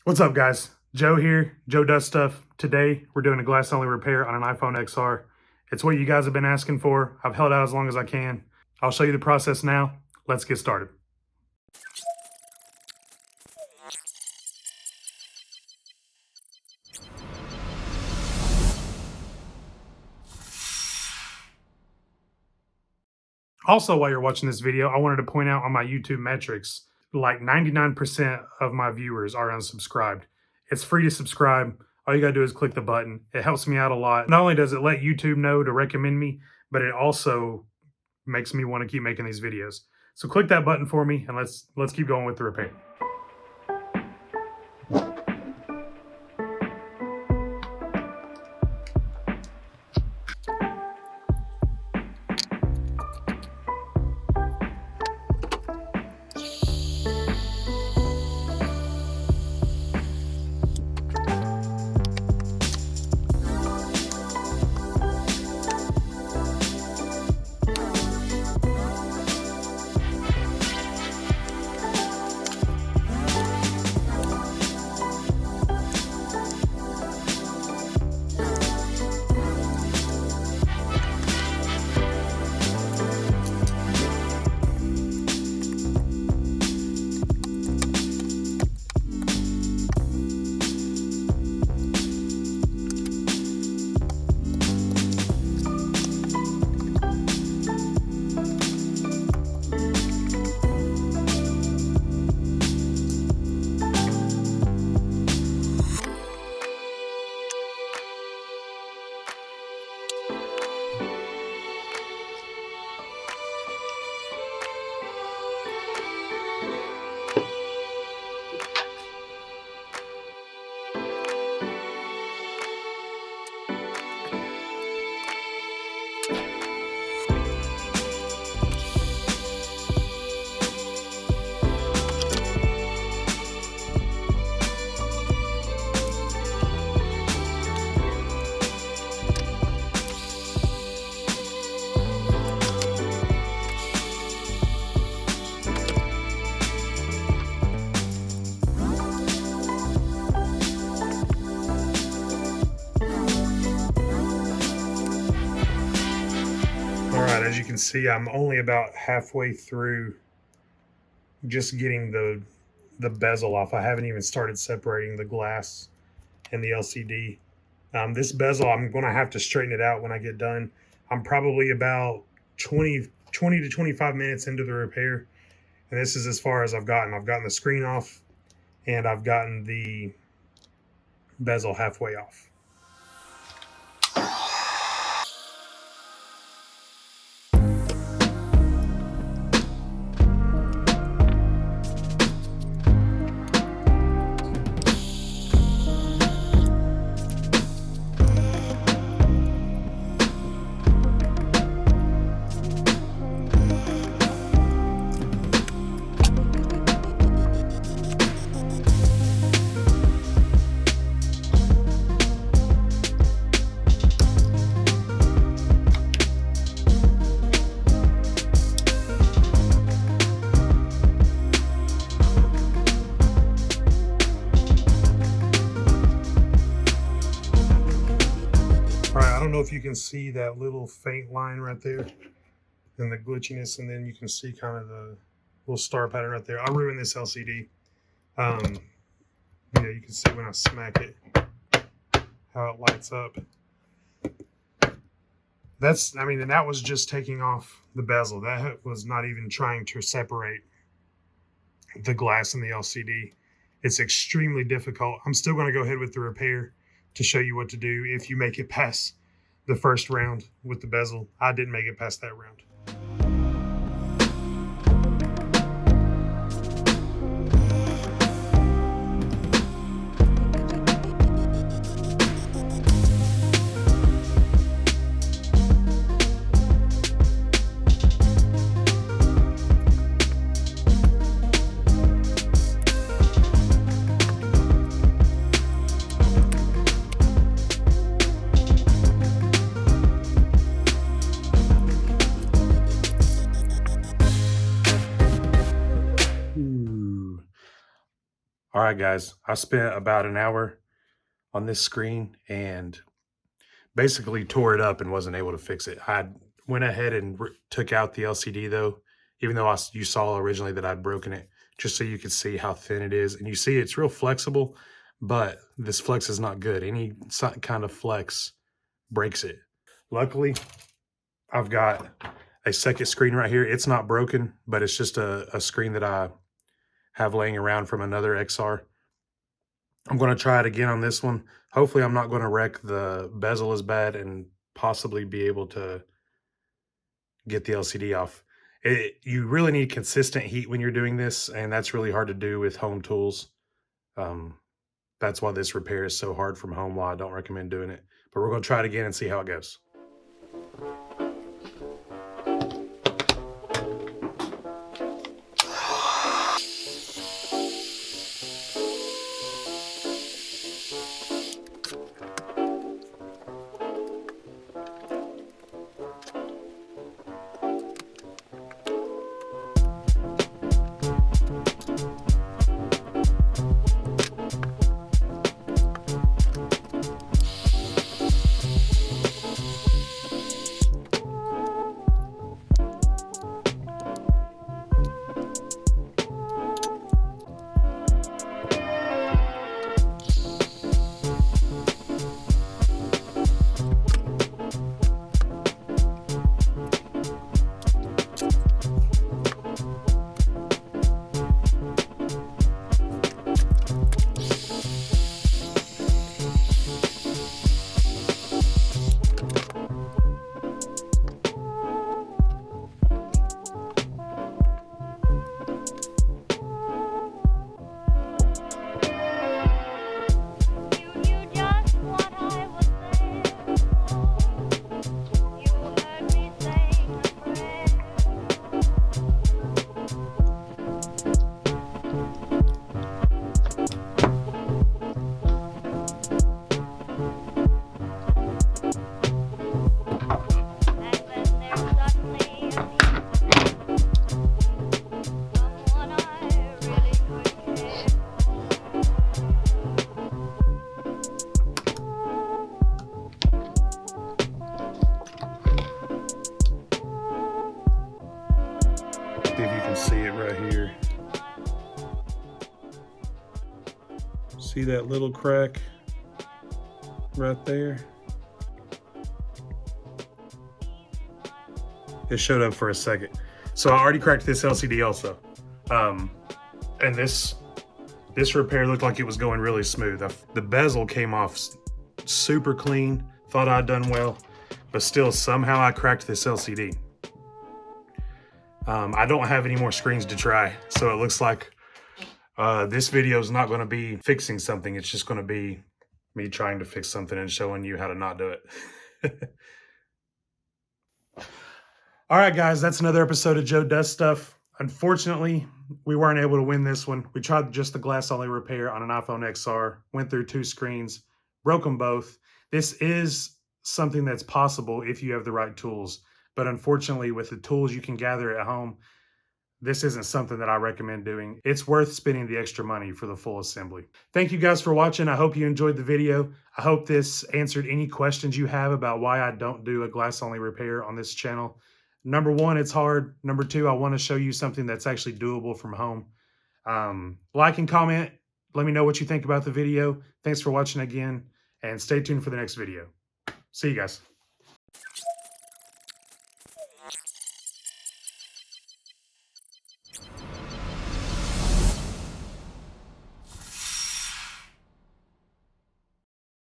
What's up, guys? Joe here, Joe Does Stuff. Today, we're doing a glass-only repair on an iPhone XR. It's what you guys have been asking for. I've held out as long as I can. I'll show you the process now. Let's get started. Also, while you're watching this video, I wanted to point out on my YouTube metrics, like 99% of my viewers are unsubscribed. It's free to subscribe. All you gotta do is click the button. It helps me out a lot. Not only does it let YouTube know to recommend me, but it also makes me want to keep making these videos. So click that button for me and let's keep going with the repair. As you can see, I'm only about halfway through just getting the bezel off. I haven't even started separating the glass and the LCD. This bezel, I'm going to have to straighten it out when I get done. I'm probably about 20 to 25 minutes into the repair, and this is as far as I've gotten. I've gotten the screen off, and I've gotten the bezel halfway off. I don't know if you can see that little faint line right there and the glitchiness, and then you can see kind of the little star pattern right there. I ruined this LCD. You can see when I smack it how it lights up. And that was just taking off the bezel. That was not even trying to separate the glass and the LCD. It's extremely difficult. I'm still going to go ahead with the repair to show you what to do if you make it past the first round with the bezel. I didn't make it past that round. right, guys, I spent about an hour on this screen and basically tore it up and wasn't able to fix it. I went ahead and took out the LCD though, even though you saw originally that I'd broken it, just so you could see how thin it is. And you see it's real flexible, but this flex is not good. Any kind of flex breaks it. Luckily, I've got a second screen right here. It's not broken, but it's just a screen that I have laying around from another XR. I'm going to try it again on this one. Hopefully I'm not going to wreck the bezel as bad and possibly be able to get the LCD off. You really need consistent heat when you're doing this, and that's really hard to do with home tools. That's why this repair is so hard from home, why I don't recommend doing it. But we're going to try it again and see how it goes. See if you can see it right here. See that little crack right there? It showed up for a second. So I already cracked this LCD also. And this repair looked like it was going really smooth. The bezel came off super clean, thought I'd done well, but still somehow I cracked this LCD. I don't have any more screens to try, so it looks like this video is not going to be fixing something. It's just going to be me trying to fix something and showing you how to not do it. All right, guys, that's another episode of Joe Does Stuff. Unfortunately, we weren't able to win this one. We tried just the glass only repair on an iPhone XR, went through 2 screens, broke them both. This is something that's possible if you have the right tools. But unfortunately, with the tools you can gather at home, this isn't something that I recommend doing. It's worth spending the extra money for the full assembly. Thank you guys for watching. I hope you enjoyed the video. I hope this answered any questions you have about why I don't do a glass-only repair on this channel. Number 1, it's hard. Number 2, I want to show you something that's actually doable from home. Like and comment. Let me know what you think about the video. Thanks for watching again, and stay tuned for the next video. See you guys.